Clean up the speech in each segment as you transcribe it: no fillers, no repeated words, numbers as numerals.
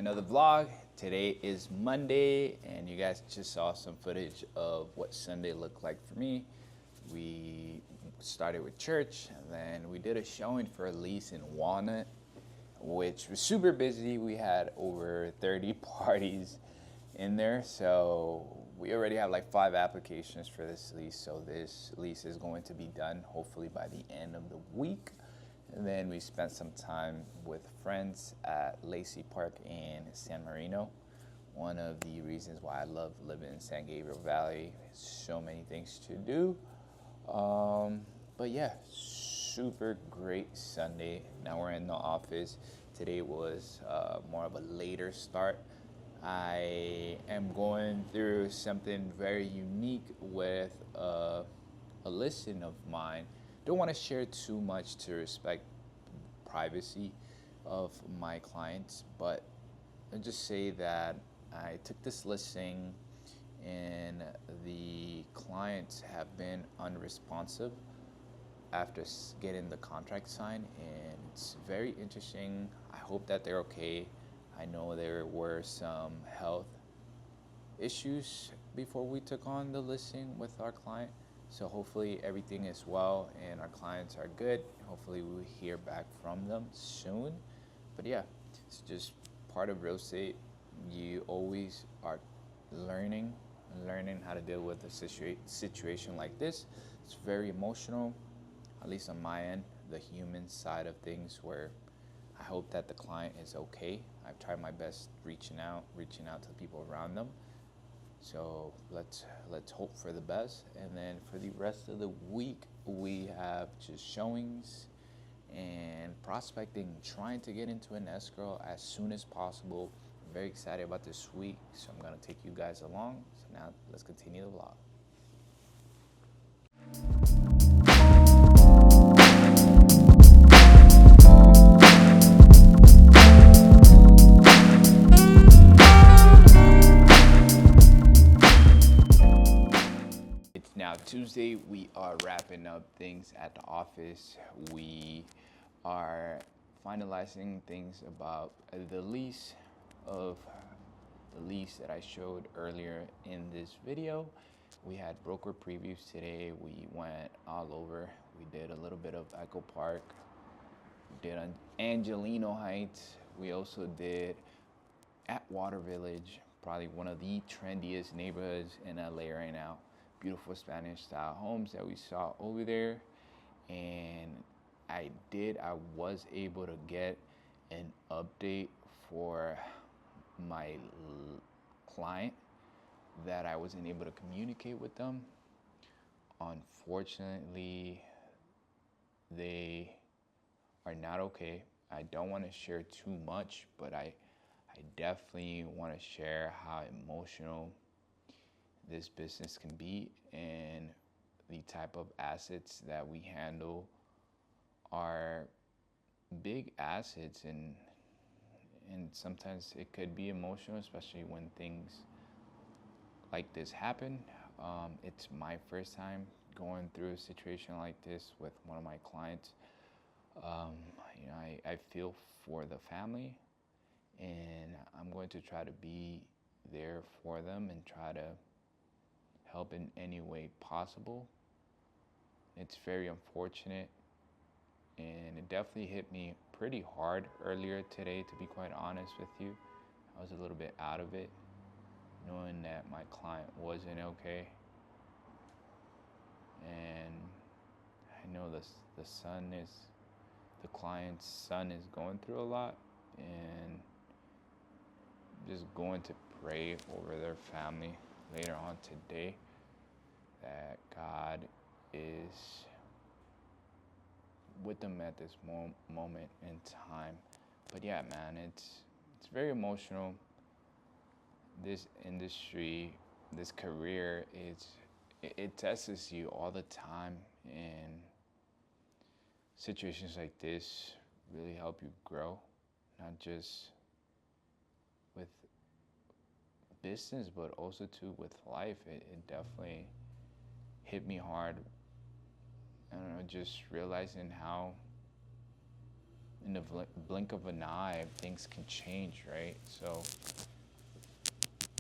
another vlog. Today is Monday, and you guys just saw some footage of what Sunday looked like for me. We started with church, and then we did a showing for a lease in Walnut, which was super busy. We had over 30 parties in there, so we already have like 5 applications for this lease. So this lease is going to be done hopefully by the end of the week. And then we spent some time with friends at Lacey Park in San Marino. One of the reasons why I love living in San Gabriel Valley. So many things to do. But yeah, super great Sunday. Now we're in the office. Today was more of a later start. I am going through something very unique with a listing of mine. Don't want to share too much to respect privacy of my clients, but I'll just say that I took this listing and the clients have been unresponsive after getting the contract signed, and it's very interesting. I hope that they're okay. I know there were some health issues before we took on the listing with our client. So hopefully everything is well and our clients are good. Hopefully we'll hear back from them soon. But yeah, it's just part of real estate. You always are learning how to deal with a situation like this. It's very emotional, at least on my end, the human side of things, where I hope that the client is okay. I've tried my best reaching out to the people around them. So let's hope for the best. And then for the rest of the week, we have just showings and prospecting, trying to get into an escrow as soon as possible. I'm very excited about this week, so I'm gonna take you guys along. So now let's continue the vlog. Now Tuesday, we are wrapping up things at the office. We are finalizing things about the lease that I showed earlier in this video. We had broker previews today. We went all over. We did a little bit of Echo Park. We did Angelino Heights. We also did at Water Village, probably one of the trendiest neighborhoods in LA right now. Beautiful Spanish style homes that we saw over there. And I was able to get an update for my client that I wasn't able to communicate with them. Unfortunately, they are not okay. I don't want to share too much, but I definitely want to share how emotional this business can be, and the type of assets that we handle are big assets, and sometimes it could be emotional, especially when things like this happen. It's my first time going through a situation like this with one of my clients. I feel for the family, and I'm going to try to be there for them and try to help in any way possible. It's very unfortunate, and it definitely hit me pretty hard earlier today, to be quite honest with you. I was a little bit out of it, knowing that my client wasn't okay. And I know the client's son is going through a lot, and just going to pray over their family later on today, that God is with them at this moment in time. But yeah, man, it's very emotional. This industry, this career, it tests you all the time, and situations like this really help you grow, not just with business, but also too with life. It definitely hit me hard. I don't know, just realizing how in the blink of an eye, things can change, right? So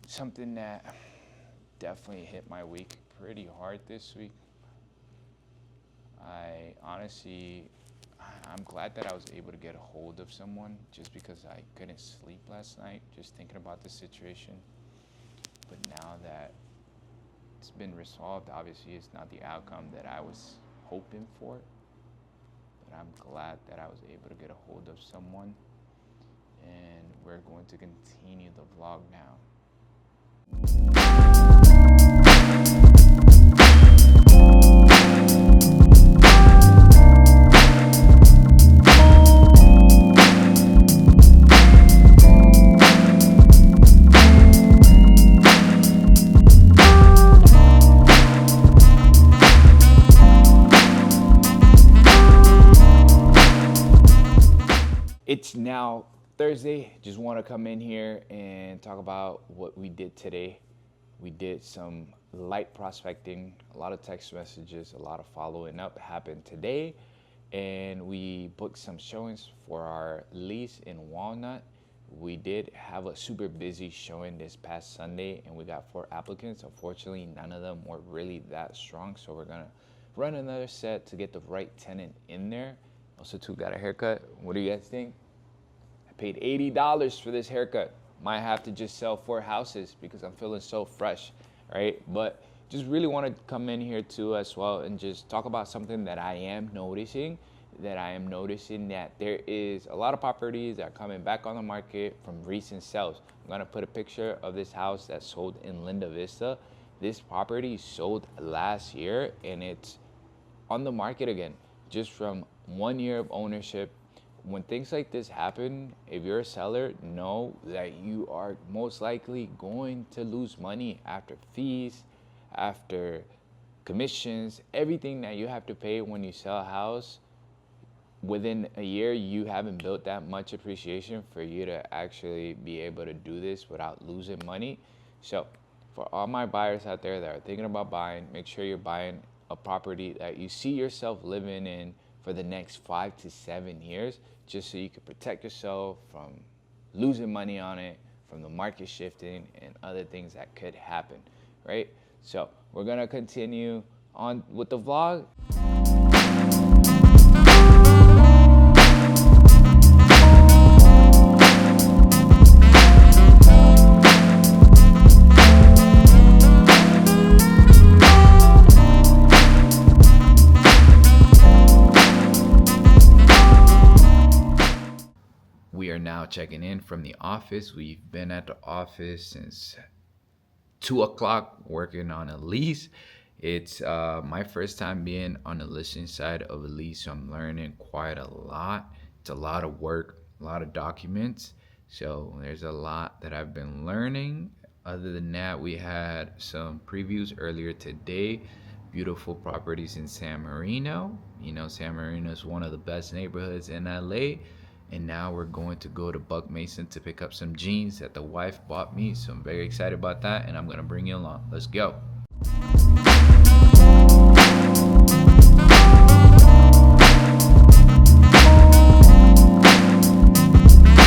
something that definitely hit my week pretty hard this week. I'm glad that I was able to get a hold of someone just because I couldn't sleep last night just thinking about the situation. But now that it's been resolved, obviously it's not the outcome that I was hoping for. But I'm glad that I was able to get a hold of someone. And we're going to continue the vlog now. It's now Thursday. Just want to come in here and talk about what we did today. We did some light prospecting, a lot of text messages, a lot of following up happened today. And we booked some showings for our lease in Walnut. We did have a super busy showing this past Sunday and we got 4 applicants. Unfortunately, none of them were really that strong. So we're gonna run another set to get the right tenant in there. Also too, got a haircut. What do you guys think? I paid $80 for this haircut. Might have to just sell 4 houses because I'm feeling so fresh, right? But just really want to come in here too as well and just talk about something that I am noticing. That there is a lot of properties that are coming back on the market from recent sales. I'm gonna put a picture of this house that sold in Linda Vista. This property sold last year and it's on the market again, just from 1 year of ownership. When things like this happen, if you're a seller, know that you are most likely going to lose money after fees, after commissions, everything that you have to pay when you sell a house. Within a year, you haven't built that much appreciation for you to actually be able to do this without losing money. So for all my buyers out there that are thinking about buying, make sure you're buying a property that you see yourself living in for the next 5 to 7 years, just so you can protect yourself from losing money on it, from the market shifting and other things that could happen, right? So we're gonna continue on with the vlog. We are now checking in from the office. We've been at the office since 2 o'clock working on a lease. It's my first time being on the listing side of a lease, so I'm learning quite a lot. It's a lot of work, a lot of documents. So there's a lot that I've been learning. Other than that, we had some previews earlier today. Beautiful properties in San Marino. You know, San Marino is one of the best neighborhoods in LA. And now we're going to go to Buck Mason to pick up some jeans that the wife bought me. So I'm very excited about that and I'm gonna bring you along. Let's go.